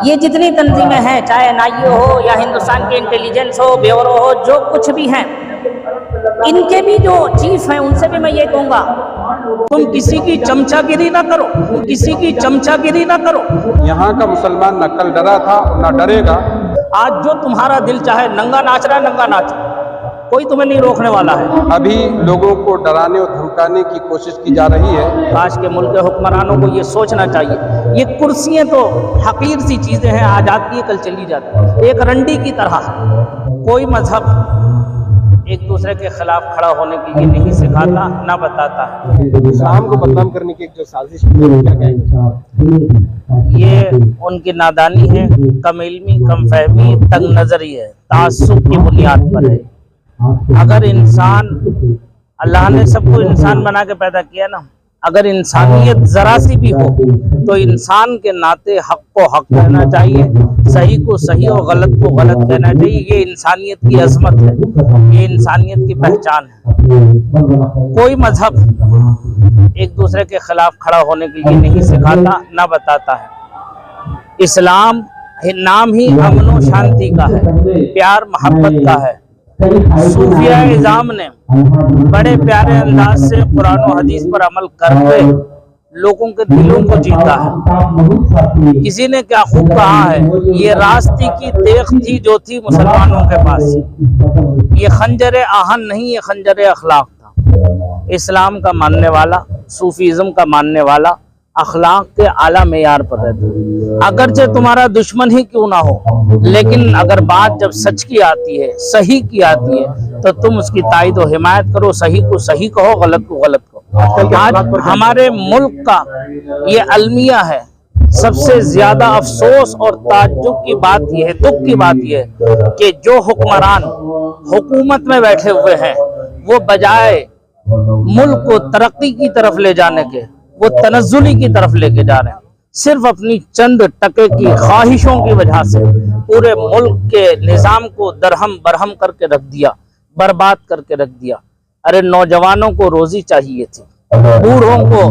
ये जितनी तंजीमें हैं, चाहे एनआईए हो या हिंदुस्तान के इंटेलिजेंस हो, ब्यूरो हो, जो कुछ भी हैं, इनके भी जो चीफ हैं उनसे भी मैं ये कहूँगा, तुम किसी की चमचागिरी ना करो, किसी की चमचागिरी ना करो। यहाँ का मुसलमान न कल डरा था न डरेगा। आज जो तुम्हारा दिल चाहे नंगा नाच रहा है, नंगा नाचो, कोई तुम्हें नहीं रोकने वाला है। अभी लोगों को डराने और धमकाने की कोशिश की जा रही है। काश के मुल्क के हुक्मरानों को ये सोचना चाहिए, ये कुर्सियां तो हकीर सी चीजें हैं, आ जाती है कल चली जाती है, एक रंडी की तरह है। कोई मजहब एक दूसरे के खिलाफ खड़ा होने के लिए नहीं सिखाता, ना बताता है। इस्लाम को बदनाम करने की एक जो साजिश है, ये उनकी नादानी है, कम इल्मी, कम फहमी, तंग नजरी है, तासुब की बुनियाद पर है। अगर इंसान, अल्लाह ने सबको इंसान बना के पैदा किया ना, अगर इंसानियत जरा सी भी हो तो इंसान के नाते हक को हक कहना चाहिए, सही को सही और गलत को गलत कहना चाहिए। ये इंसानियत की अजमत है, ये इंसानियत की पहचान है। कोई मजहब एक दूसरे के खिलाफ खड़ा होने के लिए नहीं सिखाता, ना बताता है। इस्लाम नाम ही अमन और शांति का है, प्यार मोहब्बत का है। सूफिया इज़ाम ने बड़े प्यारे अंदाज से कुरान और हदीस पर अमल करके लोगों के दिलों को जीता है। किसी ने क्या खूब कहा है, ये रास्ते की तेग थी जो थी मुसलमानों के पास, ये खंजर आहन नहीं, ये खंजर अखलाक था। इस्लाम का मानने वाला, सूफीज़म का मानने वाला अखलाक के आला मेयार पर रहता है। अगरचे तुम्हारा दुश्मन ही क्यों ना हो, लेकिन अगर बात जब सच की आती है, सही की आती है, तो तुम उसकी ताईद और हिमायत करो, सही को सही कहो, गलत को गलत कहो। आज हमारे मुल्क का ये अलमिया है। सबसे ज्यादा अफसोस और ताज्जुब की बात यह है, दुख की बात यह है कि जो हुक्मरान हुकूमत में बैठे हुए हैं, वो बजाय मुल्क को तरक्की की तरफ ले जाने के, वो तनज़्ज़ुली की तरफ लेके जा रहे हैं। सिर्फ अपनी चंद टके की ख्वाहिशों की वजह से पूरे मुल्क के निज़ाम को दरहम बरहम करके रख दिया, बर्बाद करके रख दिया। अरे नौजवानों को रोजी चाहिए थी, बूढ़ों को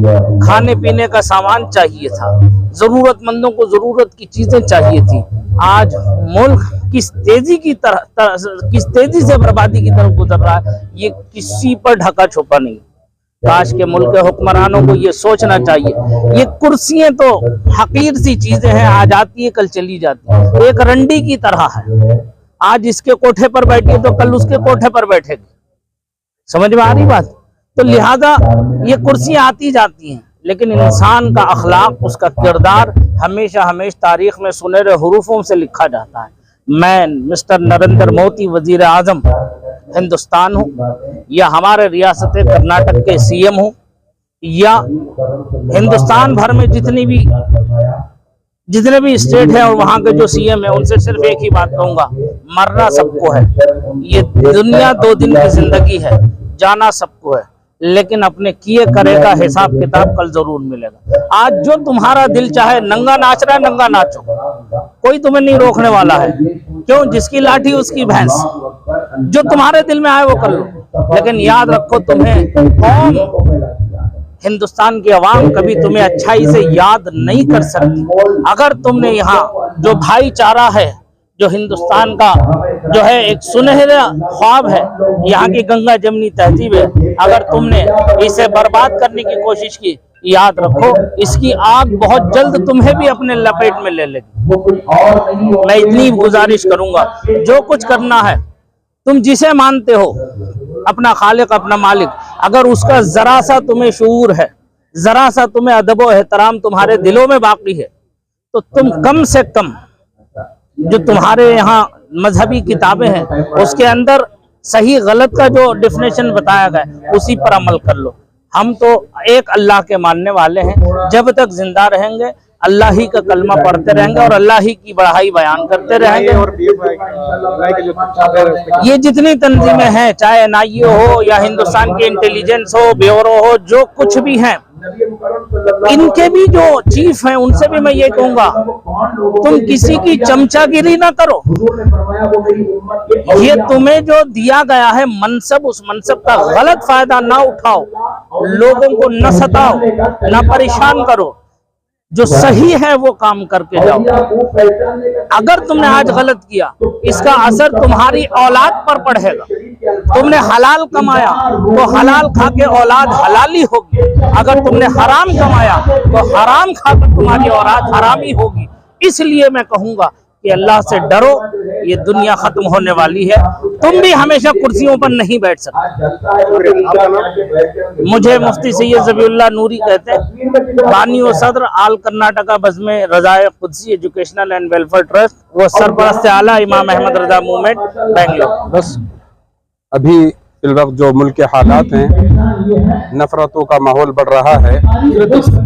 खाने पीने का सामान चाहिए था, जरूरतमंदों को जरूरत की चीजें चाहिए थी। आज मुल्क किस तेजी से बर्बादी की तरफ गुजर रहा है, ये किसी पर ढका छुपा नहीं। काश के मुल्क के हुक्मरानों को ये सोचना चाहिए, ये कुर्सियां तो हकीर सी चीजें हैं, आ जाती है कल चली जाती है, एक रंडी की तरह है। आज इसके कोठे पर बैठी तो कल उसके कोठे पर बैठेगी। समझ में आ रही बात? तो लिहाजा ये कुर्सियां आती जाती हैं, लेकिन इंसान का अखलाक, उसका किरदार हमेशा तारीख में सुनहरे हुरूफों से लिखा जाता है। मैं मिस्टर नरेंद्र मोदी वजीर आजम हिंदुस्तान हूँ, या हमारे रियासत कर्नाटक के सीएम हूँ, या हिंदुस्तान भर में जितने भी स्टेट है और वहाँ के जो सीएम है, उनसे सिर्फ एक ही बात कहूँगा, मरना सबको है। ये दुनिया 2 दिन की जिंदगी है, जाना सबको है, लेकिन अपने किए करे का हिसाब किताब कल जरूर मिलेगा। आज जो तुम्हारा दिल चाहे नंगा नाच रहा है, नंगा नाचो, कोई तुम्हें नहीं रोकने वाला है। क्यों? जिसकी लाठी उसकी भैंस, जो तुम्हारे दिल में आए वो कर लो। लेकिन याद रखो, तुम्हें कौम, हिंदुस्तान की आवाम कभी तुम्हें अच्छाई से याद नहीं कर सकती। अगर तुमने यहाँ जो भाईचारा है, जो हिंदुस्तान का जो है एक सुनहरा ख्वाब है, यहाँ की गंगा जमनी तहजीब है, अगर तुमने इसे बर्बाद करने की कोशिश की, याद रखो इसकी आग बहुत जल्द तुम्हें भी अपने लपेट में ले लेगी। मैं इतनी गुजारिश करूंगा, जो कुछ करना है, तुम जिसे मानते हो अपना खालिक, अपना मालिक, अगर उसका जरा सा तुम्हें शऊर है, जरा सा तुम्हें अदब व एहतराम तुम्हारे दिलों में बाकी है, तो तुम कम से कम जो तुम्हारे यहाँ मजहबी किताबें हैं, उसके अंदर सही गलत का जो डिफिनेशन बताया गया, उसी पर अमल कर लो। हम तो एक अल्लाह के मानने वाले हैं, जब तक जिंदा रहेंगे अल्लाह ही का कलमा पढ़ते रहेंगे और अल्लाह ही की बड़ाई बयान करते रहेंगे। ये जितनी तंजीमें हैं, चाहे एनआईए हो या हिंदुस्तान के इंटेलिजेंस हो, ब्यूरो हो, जो कुछ भी हैं, इनके भी जो चीफ हैं उनसे भी मैं ये कहूंगा, तुम किसी की चमचागिरी ना करो। ये तुम्हें जो दिया गया है मनसब, उस मनसब का गलत फायदा ना उठाओ, लोगों को न सताओ, न परेशान करो। जो सही है वो काम करके जाओ। अगर तुमने आज गलत किया, इसका असर तुम्हारी औलाद पर पड़ेगा। तुमने हलाल कमाया तो हलाल खा के औलाद हलाली होगी, अगर तुमने हराम कमाया तो हराम खाकर तुम्हारी औलाद हरामी होगी। इसलिए मैं कहूंगा कि अल्लाह से डरो, ये दुनिया खत्म होने वाली है, तुम भी हमेशा कुर्सियों पर नहीं बैठ सकते। मुझे मुफ्ती सैयद ज़बीउल्लाह नूरी कहते हैं, बानी व सदर आल कर्नाटका बज़्म रज़ाए कुद्सी एजुकेशनल एंड वेलफेयर ट्रस्ट व सरपरस्त आला इमाम अहमद रज़ा मूवमेंट बेंगलोर। बस अभी इस वक्त जो मुल्क के हालात हैं, नफरतों का माहौल बढ़ रहा है।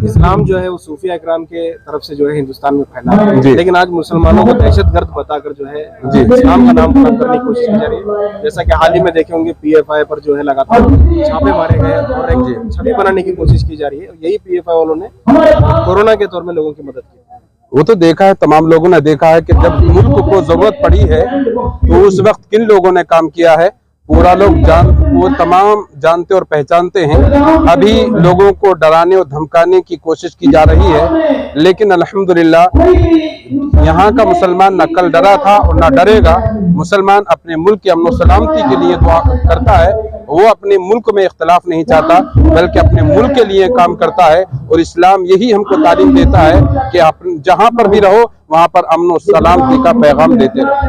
इस्लाम जो है वो सूफिया इकराम के तरफ से जो है हिंदुस्तान में फैला है, जी। लेकिन आज मुसलमानों को दहशतगर्द बताकर जो है जी। इस्लाम का नाम खराब करने की कोशिश की जा रही है। जैसा कि हाल ही में देखे होंगे PFI पर जो है लगातार छापे मारे गए और एक छवि बनाने की कोशिश की जा रही है। यही PFI वालों ने कोरोना के दौर में लोगों की मदद की। वो तो देखा है, तमाम लोगों ने देखा है कि जब मुल्क को जरूरत पड़ी है तो उस वक्त किन लोगों ने काम किया है, पूरा लोग वो तमाम जानते और पहचानते हैं। अभी लोगों को डराने और धमकाने की कोशिश की जा रही है, लेकिन अल्हम्दुलिल्लाह यहाँ का मुसलमान न कल डरा था और न डरेगा। मुसलमान अपने मुल्क की अमन सलामती के लिए दुआ करता है, वो अपने मुल्क में इख्तलाफ नहीं चाहता बल्कि अपने मुल्क के लिए काम करता है। और इस्लाम यही हमको तालीम देता है कि आप जहाँ पर भी रहो वहाँ पर अमन और सलामती का पैगाम देते रहो।